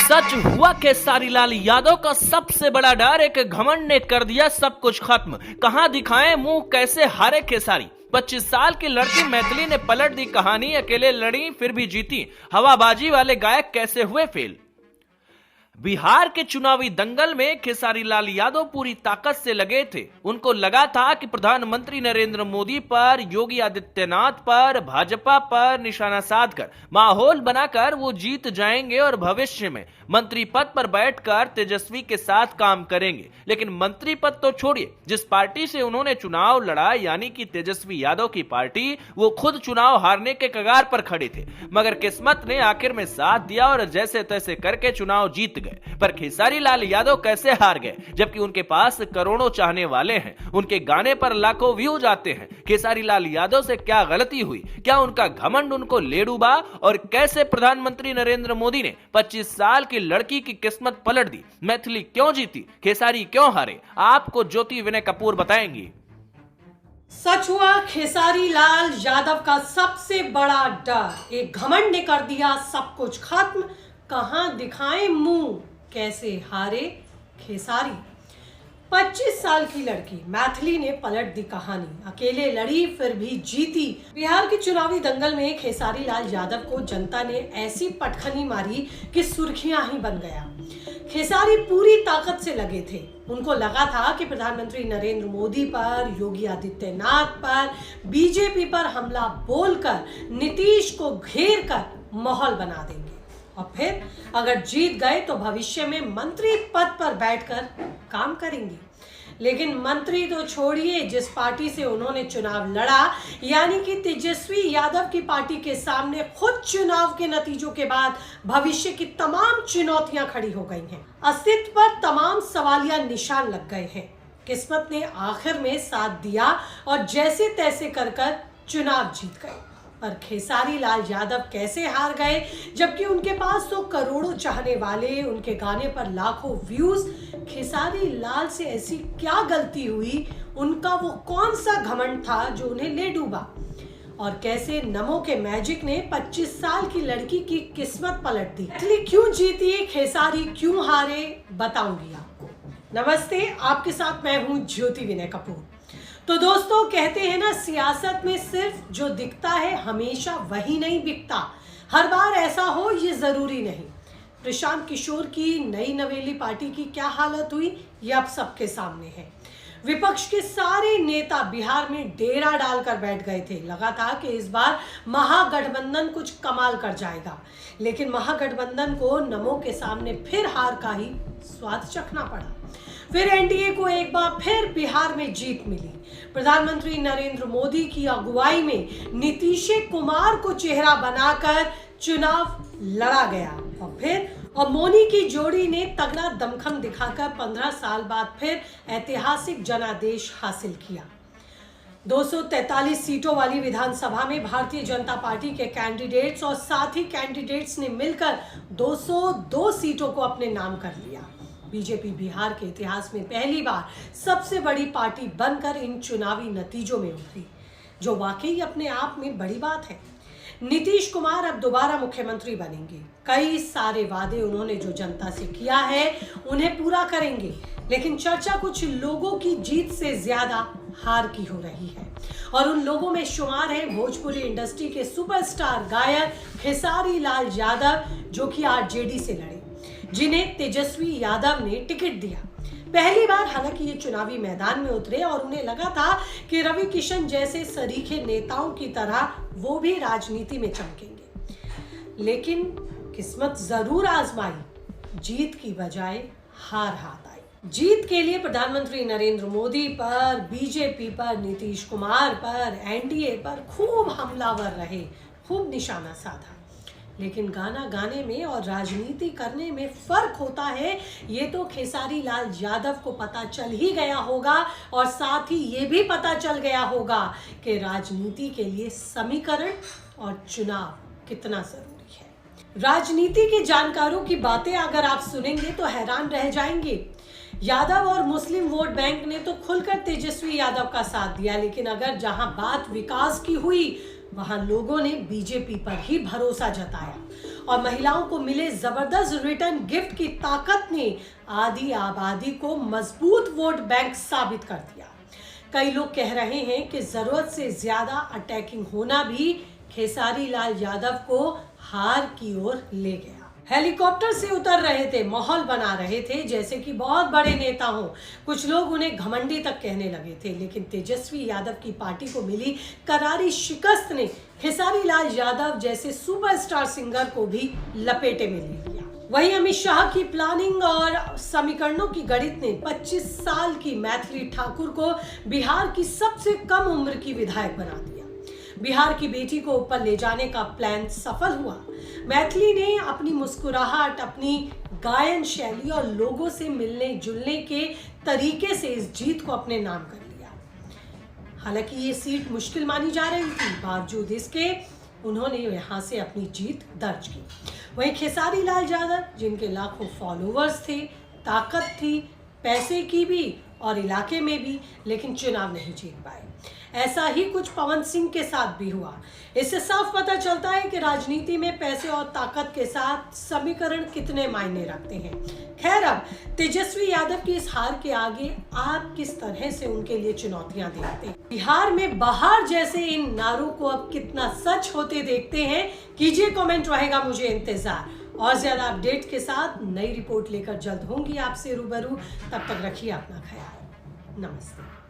सच हुआ खेसारी लाल यादव का सबसे बड़ा डर एक घमंड ने कर दिया सब कुछ खत्म। कहां दिखाएं मुंह, कैसे हारे खेसारी। 25 साल की लड़की मैथिली ने पलट दी कहानी। अकेले लड़ी फिर भी जीती। हवाबाजी वाले गायक कैसे हुए फेल। बिहार के चुनावी दंगल में खेसारी लाल यादव पूरी ताकत से लगे थे। उनको लगा था कि प्रधानमंत्री नरेंद्र मोदी पर, योगी आदित्यनाथ पर, भाजपा पर निशाना साधकर माहौल बनाकर वो जीत जाएंगे और भविष्य में मंत्री पद पर बैठकर तेजस्वी के साथ काम करेंगे। लेकिन मंत्री पद तो छोड़िए, जिस पार्टी से उन्होंने चुनाव लड़ा यानी कि तेजस्वी यादव की पार्टी, वो खुद चुनाव हारने के कगार पर खड़े थे। मगर किस्मत ने आखिर में साथ दिया और जैसे तैसे करके चुनाव जीत गए। पर खेसारी लाल यादव कैसे हार गए, जबकि उनके पास करोड़ों चाहने वाले हैं, उनके गाने पर लाखों व्यूज आते हैं। खेसारी लाल यादव से क्या गलती हुई? क्या उनका घमंड उनको ले डूबा? और कैसे प्रधानमंत्री नरेंद्र मोदी ने 25 साल की लड़की की किस्मत पलट दी? मैथिली क्यों जीती? खेसारी क्यों हारे? आपको ज्योति विनय कपूर बताएंगी। सच हुआ खेसारी लाल यादव का सबसे बड़ा डर एक घमंड ने कर दिया सब कुछ खत्म। कहां दिखाएं मुंह, कैसे हारे खेसारी। 25 साल की लड़की मैथिली ने पलट दी कहानी। अकेले लड़ी फिर भी जीती। बिहार के चुनावी दंगल में खेसारी लाल यादव को जनता ने ऐसी पटखनी मारी कि सुर्खियां ही बन गया। खेसारी पूरी ताकत से लगे थे। उनको लगा था कि प्रधानमंत्री नरेंद्र मोदी पर, योगी आदित्यनाथ पर, बीजेपी पर हमला बोलकर नीतीश को घेर कर माहौल बना देंगे और फिर अगर जीत गए तो भविष्य में मंत्री पद पर बैठकर काम करेंगे। लेकिन मंत्री तो छोड़िए, जिस पार्टी से उन्होंने चुनाव लड़ा यानी कि तेजस्वी यादव की पार्टी के सामने खुद चुनाव के नतीजों के बाद भविष्य की तमाम चुनौतियां खड़ी हो गई हैं। अस्तित्व पर तमाम सवालिया निशान लग गए हैं। किस्मत ने आखिर में साथ दिया और जैसे तैसे कर चुनाव जीत गए। पर खेसारी लाल यादव कैसे हार गए, जबकि उनके पास तो करोड़ों चाहने वाले, उनके गाने पर लाखों व्यूज। खेसारी लाल से ऐसी क्या गलती हुई, उनका वो कौन सा घमंड था जो उन्हें ले डूबा, और कैसे नमो के मैजिक ने 25 साल की लड़की की किस्मत पलट दी। मैथिली क्यों जीती, खेसारी क्यों हारे, बताऊंगी आपको। नमस्ते, आपके साथ मैं हूं ज्योति विनय कपूर। तो दोस्तों, कहते हैं ना, सियासत में सिर्फ जो दिखता है हमेशा वही नहीं बिकता। हर बार ऐसा हो ये जरूरी नहीं। प्रशांत किशोर की नई नवेली पार्टी की क्या हालत हुई, ये अब सबके सामने है। विपक्ष के सारे नेता बिहार में डेरा डालकर बैठ गए थे। लगा था कि इस बार महागठबंधन कुछ कमाल कर जाएगा, लेकिन महागठबंधन को नमो के सामने फिर हार का ही स्वाद चखना पड़ा। फिर एनडीए को एक बार फिर बिहार में जीत मिली। प्रधानमंत्री नरेंद्र मोदी की अगुवाई में नीतीश कुमार को चेहरा बनाकर चुनाव लड़ा गया और मोदी की जोड़ी ने तगड़ा दमखम दिखाकर 15 साल बाद फिर ऐतिहासिक जनादेश हासिल किया। 243 सीटों वाली विधानसभा में भारतीय जनता पार्टी के कैंडिडेट्स और साथी कैंडिडेट्स ने मिलकर 202 सीटों को अपने नाम कर लिया। बीजेपी बिहार के इतिहास में पहली बार सबसे बड़ी पार्टी बनकर इन चुनावी नतीजों में उतरी, जो वाकई अपने आप में बड़ी बात है। नीतीश कुमार अब दोबारा मुख्यमंत्री बनेंगे। कई सारे वादे उन्होंने जो जनता से किया है उन्हें पूरा करेंगे, लेकिन चर्चा कुछ लोगों की जीत से ज्यादा हार की हो रही है, और उन लोगों में शुमार है भोजपुरी इंडस्ट्री के सुपरस्टार गायक खेसारी लाल यादव, जो कि आरजेडी से लड़े, जिन्हें तेजस्वी यादव ने टिकट दिया। पहली बार हालांकि ये चुनावी मैदान में उतरे और उन्हें लगा था कि रवि किशन जैसे सरीखे नेताओं की तरह वो भी राजनीति में चमकेंगे, लेकिन किस्मत जरूर आजमाई। जीत की बजाय हार हाथ आई। जीत के लिए प्रधानमंत्री नरेंद्र मोदी पर, बीजेपी पर, नीतीश कुमार पर, एनडीए पर खूब हमलावर रहे, खूब निशाना साधा। लेकिन गाना गाने में और राजनीति करने में फर्क होता है, ये तो खेसारी लाल यादव को पता चल ही गया होगा, और साथ ही ये भी पता चल गया होगा कि राजनीति के लिए समीकरण और चुनाव कितना जरूरी है। राजनीति के जानकारों की बातें अगर आप सुनेंगे तो हैरान रह जाएंगे। यादव और मुस्लिम वोट बैंक ने तो खुलकर तेजस्वी यादव का साथ दिया, लेकिन अगर जहां बात विकास की हुई वहां लोगों ने बीजेपी पर ही भरोसा जताया और महिलाओं को मिले जबरदस्त रिटर्न गिफ्ट की ताकत ने आधी आबादी को मजबूत वोट बैंक साबित कर दिया। कई लोग कह रहे हैं कि जरूरत से ज्यादा अटैकिंग होना भी खेसारी लाल यादव को हार की ओर ले गया। हेलीकॉप्टर से उतर रहे थे, माहौल बना रहे थे जैसे कि बहुत बड़े नेता हों। कुछ लोग उन्हें घमंडी तक कहने लगे थे, लेकिन तेजस्वी यादव की पार्टी को मिली करारी शिकस्त ने खेसारी लाल यादव जैसे सुपरस्टार सिंगर को भी लपेटे में ले लिया। वहीं अमित शाह की प्लानिंग और समीकरणों की गणित ने 25 साल की मैथिली ठाकुर को बिहार की सबसे कम उम्र की विधायक बना दिया। बिहार की बेटी को ऊपर ले जाने का प्लान सफल हुआ। मैथिली ने अपनी मुस्कुराहट, अपनी गायन शैली और लोगों से मिलने जुलने के तरीके से इस जीत को अपने नाम कर लिया। हालांकि ये सीट मुश्किल मानी जा रही थी, बावजूद इसके उन्होंने यहां से अपनी जीत दर्ज की। वहीं खेसारी लाल यादव, जिनके लाखों फॉलोअर्स थे, ताकत थी, पैसे की भी और इलाके में भी, लेकिन चुनाव नहीं जीत पाए। ऐसा ही कुछ पवन सिंह के साथ भी हुआ। इससे साफ पता चलता है कि राजनीति में पैसे और ताकत के साथ समीकरण कितने मायने रखते हैं। खैर, अब तेजस्वी यादव की इस हार के आगे आप किस तरह से उनके लिए चुनौतियां देखते हैं? बिहार में बाहर जैसे इन नारों को अब कितना सच होते देखते हैं? कीजिए कमेंट, रहेगा मुझे इंतजार। और ज्यादा अपडेट के साथ नई रिपोर्ट लेकर जल्द होंगी आपसे रूबरू। तब तक रखिए अपना ख्याल। नमस्ते।